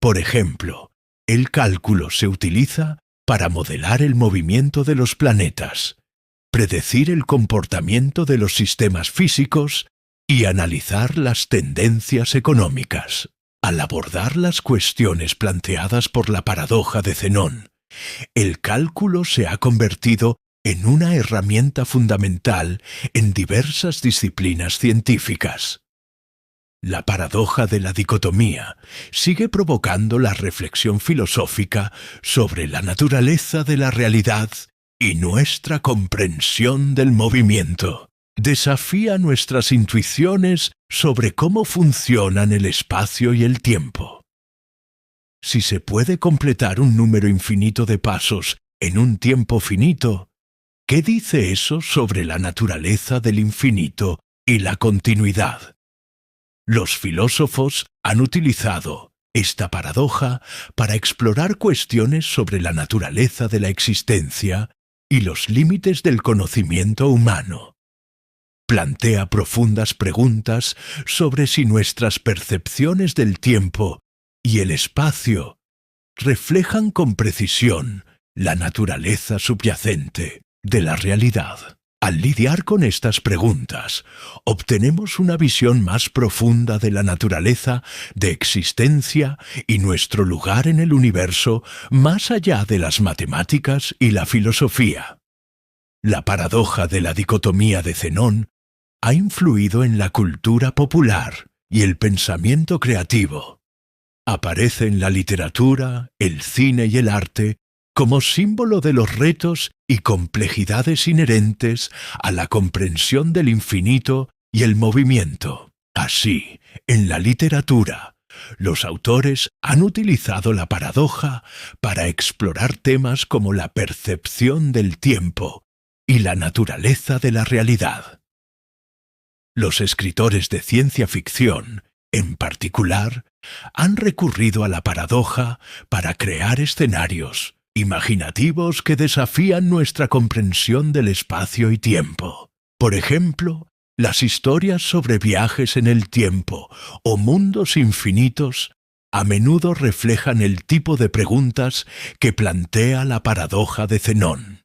Por ejemplo, el cálculo se utiliza para modelar el movimiento de los planetas, predecir el comportamiento de los sistemas físicos y analizar las tendencias económicas. Al abordar las cuestiones planteadas por la paradoja de Zenón, el cálculo se ha convertido en una herramienta fundamental en diversas disciplinas científicas. La paradoja de la dicotomía sigue provocando la reflexión filosófica sobre la naturaleza de la realidad y nuestra comprensión del movimiento. Desafía nuestras intuiciones sobre cómo funcionan el espacio y el tiempo. Si se puede completar un número infinito de pasos en un tiempo finito, ¿qué dice eso sobre la naturaleza del infinito y la continuidad? Los filósofos han utilizado esta paradoja para explorar cuestiones sobre la naturaleza de la existencia y los límites del conocimiento humano. Plantea profundas preguntas sobre si nuestras percepciones del tiempo y el espacio reflejan con precisión la naturaleza subyacente de la realidad. Al lidiar con estas preguntas, obtenemos una visión más profunda de la naturaleza de existencia y nuestro lugar en el universo más allá de las matemáticas y la filosofía. La paradoja de la dicotomía de Zenón ha influido en la cultura popular y el pensamiento creativo. Aparece en la literatura, el cine y el arte como símbolo de los retos y complejidades inherentes a la comprensión del infinito y el movimiento. Así, en la literatura, los autores han utilizado la paradoja para explorar temas como la percepción del tiempo y la naturaleza de la realidad. Los escritores de ciencia ficción, en particular, han recurrido a la paradoja para crear escenarios imaginativos que desafían nuestra comprensión del espacio y tiempo. Por ejemplo, las historias sobre viajes en el tiempo o mundos infinitos a menudo reflejan el tipo de preguntas que plantea la paradoja de Zenón.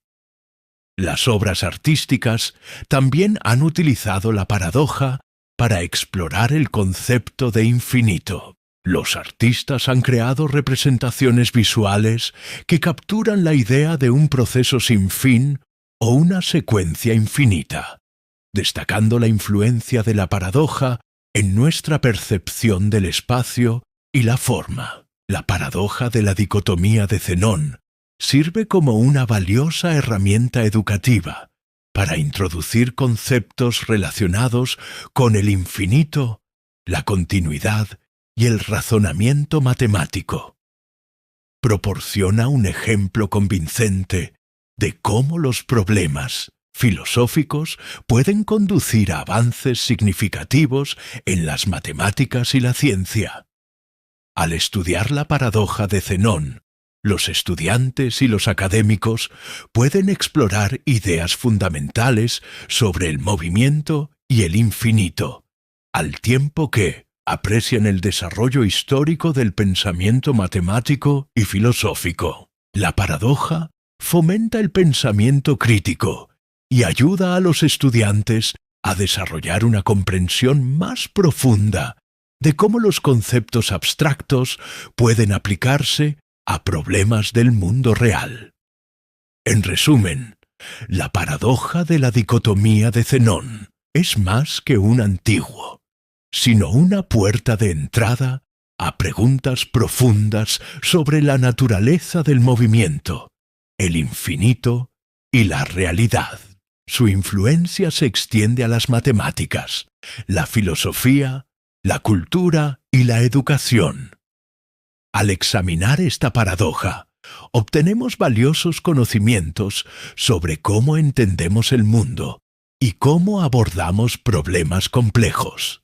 Las obras artísticas también han utilizado la paradoja para explorar el concepto de infinito. Los artistas han creado representaciones visuales que capturan la idea de un proceso sin fin o una secuencia infinita, destacando la influencia de la paradoja en nuestra percepción del espacio y la forma. La paradoja de la dicotomía de Zenón sirve como una valiosa herramienta educativa para introducir conceptos relacionados con el infinito, la continuidad y el razonamiento matemático. Proporciona un ejemplo convincente de cómo los problemas filosóficos pueden conducir a avances significativos en las matemáticas y la ciencia. Al estudiar la paradoja de Zenón, los estudiantes y los académicos pueden explorar ideas fundamentales sobre el movimiento y el infinito, al tiempo que aprecian el desarrollo histórico del pensamiento matemático y filosófico. La paradoja fomenta el pensamiento crítico y ayuda a los estudiantes a desarrollar una comprensión más profunda de cómo los conceptos abstractos pueden aplicarse a problemas del mundo real. En resumen, la paradoja de la dicotomía de Zenón es más que un antiguo, sino una puerta de entrada a preguntas profundas sobre la naturaleza del movimiento, el infinito y la realidad. Su influencia se extiende a las matemáticas, la filosofía, la cultura y la educación. Al examinar esta paradoja, obtenemos valiosos conocimientos sobre cómo entendemos el mundo y cómo abordamos problemas complejos.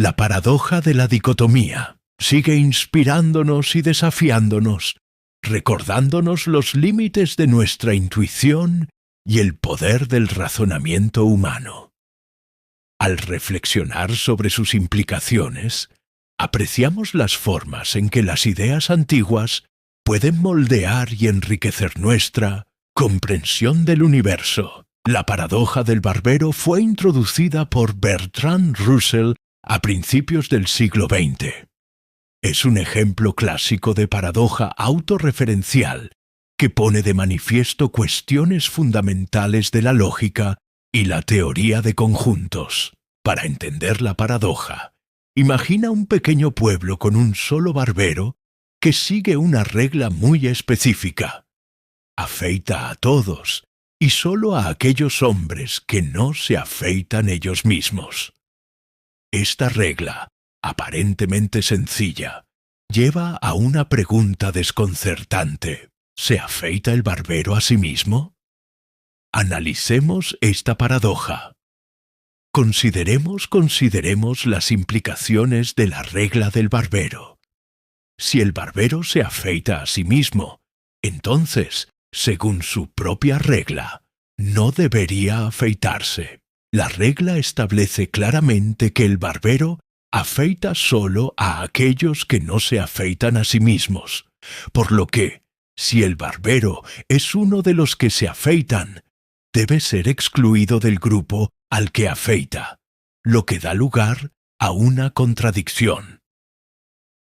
La paradoja de la dicotomía sigue inspirándonos y desafiándonos, recordándonos los límites de nuestra intuición y el poder del razonamiento humano. Al reflexionar sobre sus implicaciones, apreciamos las formas en que las ideas antiguas pueden moldear y enriquecer nuestra comprensión del universo. La paradoja del barbero fue introducida por Bertrand Russell a principios del siglo XX. Es un ejemplo clásico de paradoja autorreferencial que pone de manifiesto cuestiones fundamentales de la lógica y la teoría de conjuntos. Para entender la paradoja, imagina un pequeño pueblo con un solo barbero que sigue una regla muy específica. Afeita a todos y solo a aquellos hombres que no se afeitan ellos mismos. Esta regla, aparentemente sencilla, lleva a una pregunta desconcertante. ¿Se afeita el barbero a sí mismo? Analicemos esta paradoja. Consideremos las implicaciones de la regla del barbero. Si el barbero se afeita a sí mismo, entonces, según su propia regla, no debería afeitarse. La regla establece claramente que el barbero afeita solo a aquellos que no se afeitan a sí mismos, por lo que, si el barbero es uno de los que se afeitan, debe ser excluido del grupo al que afeita, lo que da lugar a una contradicción.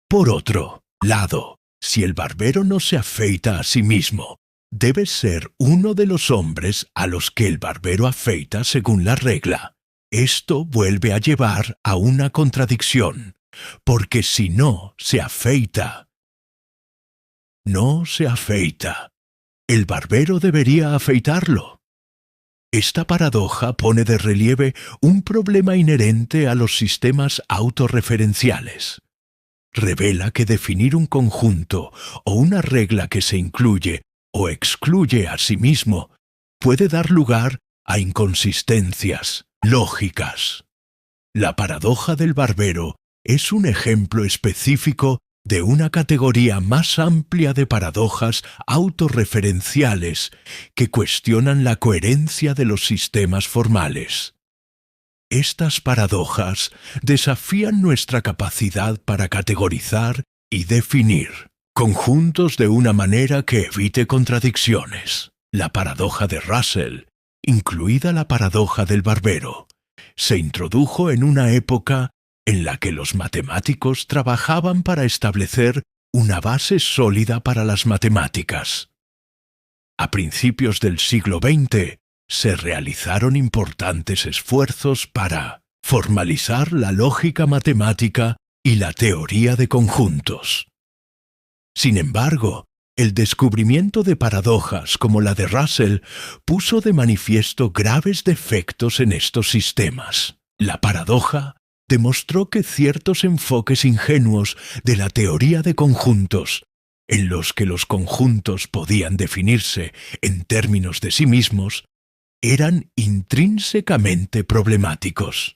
Por otro lado, si el barbero no se afeita a sí mismo, debe ser uno de los hombres a los que el barbero afeita según la regla. Esto vuelve a llevar a una contradicción, porque si no se afeita, el barbero debería afeitarlo. Esta paradoja pone de relieve un problema inherente a los sistemas autorreferenciales. Revela que definir un conjunto o una regla que se incluye o excluye a sí mismo puede dar lugar a inconsistencias lógicas. La paradoja del barbero es un ejemplo específico de una categoría más amplia de paradojas autorreferenciales que cuestionan la coherencia de los sistemas formales. Estas paradojas desafían nuestra capacidad para categorizar y definir conjuntos de una manera que evite contradicciones. La paradoja de Russell, incluida la paradoja del barbero, se introdujo en una época en la que los matemáticos trabajaban para establecer una base sólida para las matemáticas. A principios del siglo XX, se realizaron importantes esfuerzos para formalizar la lógica matemática y la teoría de conjuntos. Sin embargo, el descubrimiento de paradojas como la de Russell puso de manifiesto graves defectos en estos sistemas. La paradoja demostró que ciertos enfoques ingenuos de la teoría de conjuntos, en los que los conjuntos podían definirse en términos de sí mismos, eran intrínsecamente problemáticos.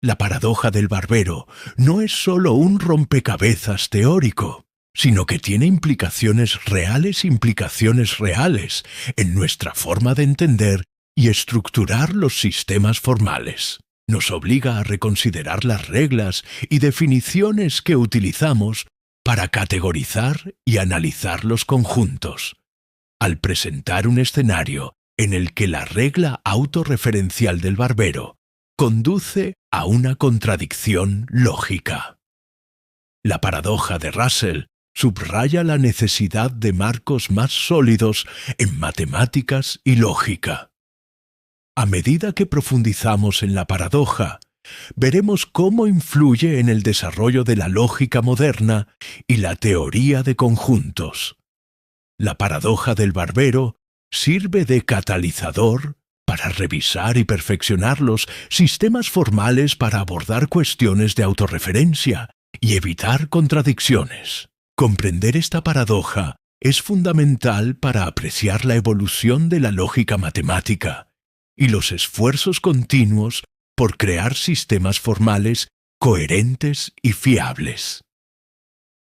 La paradoja del barbero no es sólo un rompecabezas teórico, sino que tiene implicaciones reales en nuestra forma de entender y estructurar los sistemas formales. Nos obliga a reconsiderar las reglas y definiciones que utilizamos para categorizar y analizar los conjuntos. Al presentar un escenario en el que la regla autorreferencial del barbero conduce a una contradicción lógica. La paradoja de Russell subraya la necesidad de marcos más sólidos en matemáticas y lógica. A medida que profundizamos en la paradoja, veremos cómo influye en el desarrollo de la lógica moderna y la teoría de conjuntos. La paradoja del barbero sirve de catalizador para revisar y perfeccionar los sistemas formales para abordar cuestiones de autorreferencia y evitar contradicciones. Comprender esta paradoja es fundamental para apreciar la evolución de la lógica matemática y los esfuerzos continuos por crear sistemas formales coherentes y fiables.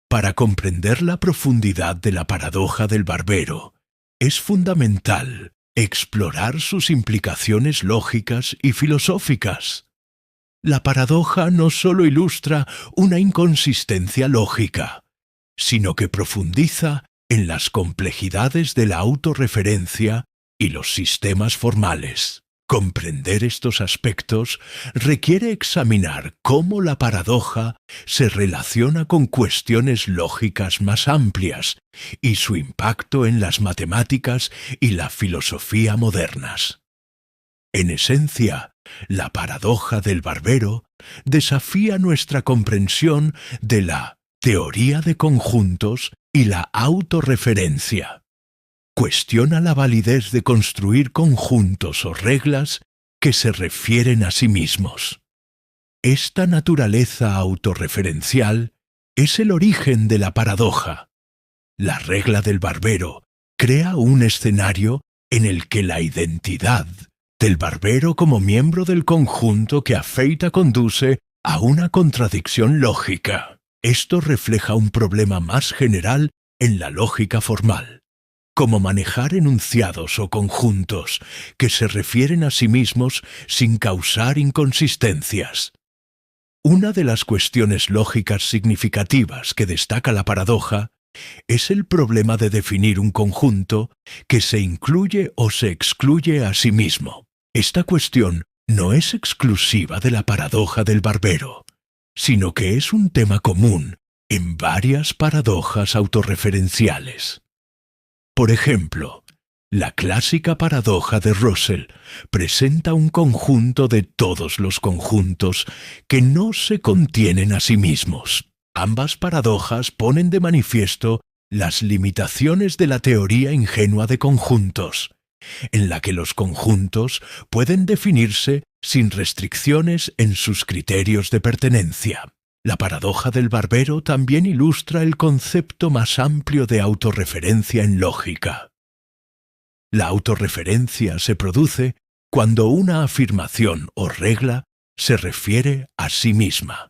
Para comprender la profundidad de la paradoja del barbero, es fundamental explorar sus implicaciones lógicas y filosóficas. La paradoja no solo ilustra una inconsistencia lógica, sino que profundiza en las complejidades de la autorreferencia y los sistemas formales. Comprender estos aspectos requiere examinar cómo la paradoja se relaciona con cuestiones lógicas más amplias y su impacto en las matemáticas y la filosofía modernas. En esencia, la paradoja del barbero desafía nuestra comprensión de la teoría de conjuntos y la autorreferencia. Cuestiona la validez de construir conjuntos o reglas que se refieren a sí mismos. Esta naturaleza autorreferencial es el origen de la paradoja. La regla del barbero crea un escenario en el que la identidad del barbero como miembro del conjunto que afeita conduce a una contradicción lógica. Esto refleja un problema más general en la lógica formal, como manejar enunciados o conjuntos que se refieren a sí mismos sin causar inconsistencias. Una de las cuestiones lógicas significativas que destaca la paradoja es el problema de definir un conjunto que se incluye o se excluye a sí mismo. Esta cuestión no es exclusiva de la paradoja del barbero, sino que es un tema común en varias paradojas autorreferenciales. Por ejemplo, la clásica paradoja de Russell presenta un conjunto de todos los conjuntos que no se contienen a sí mismos. Ambas paradojas ponen de manifiesto las limitaciones de la teoría ingenua de conjuntos, en la que los conjuntos pueden definirse sin restricciones en sus criterios de pertenencia. La paradoja del barbero también ilustra el concepto más amplio de autorreferencia en lógica. La autorreferencia se produce cuando una afirmación o regla se refiere a sí misma,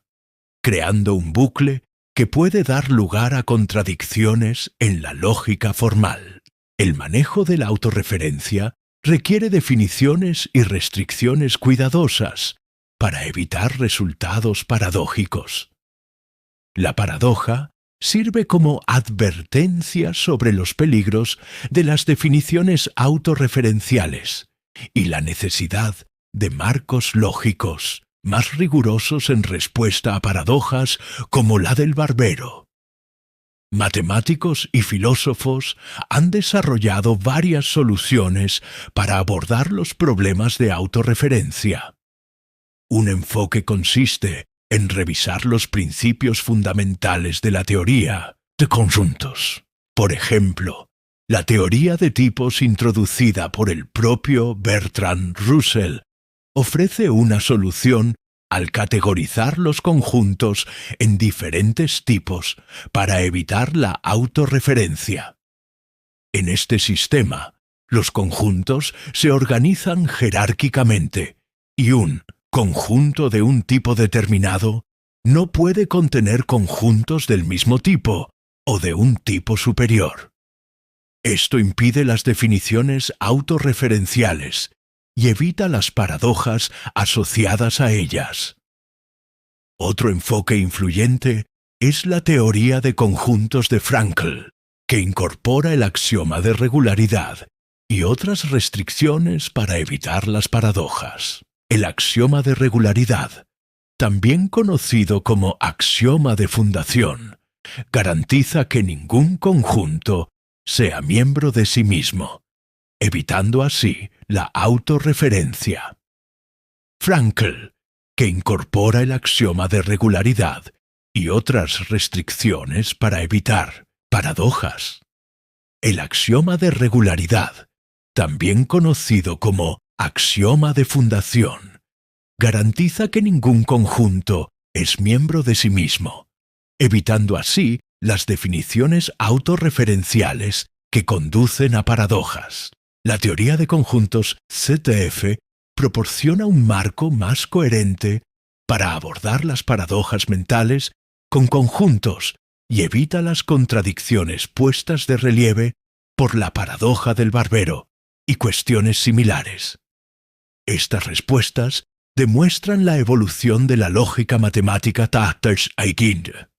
creando un bucle que puede dar lugar a contradicciones en la lógica formal. El manejo de la autorreferencia requiere definiciones y restricciones cuidadosas para evitar resultados paradójicos. La paradoja sirve como advertencia sobre los peligros de las definiciones autorreferenciales y la necesidad de marcos lógicos más rigurosos en respuesta a paradojas como la del barbero. Matemáticos y filósofos han desarrollado varias soluciones para abordar los problemas de autorreferencia. Un enfoque consiste en revisar los principios fundamentales de la teoría de conjuntos. Por ejemplo, la teoría de tipos introducida por el propio Bertrand Russell ofrece una solución al categorizar los conjuntos en diferentes tipos para evitar la autorreferencia. En este sistema, los conjuntos se organizan jerárquicamente y un conjunto de un tipo determinado no puede contener conjuntos del mismo tipo o de un tipo superior. Esto impide las definiciones autorreferenciales y evita las paradojas asociadas a ellas. Otro enfoque influyente es la teoría de conjuntos de Frankl, que incorpora el axioma de regularidad y otras restricciones para evitar las paradojas. El axioma de regularidad, también conocido como axioma de fundación, garantiza que ningún conjunto sea miembro de sí mismo, evitando así la autorreferencia. Frankl, que incorpora el axioma de regularidad y otras restricciones para evitar paradojas. El axioma de regularidad, también conocido como axioma de fundación, garantiza que ningún conjunto es miembro de sí mismo, evitando así las definiciones autorreferenciales que conducen a paradojas. La teoría de conjuntos ZF proporciona un marco más coherente para abordar las paradojas mentales con conjuntos y evita las contradicciones puestas de relieve por la paradoja del barbero y cuestiones similares. Estas respuestas demuestran la evolución de la lógica matemática Tafters-Eikind.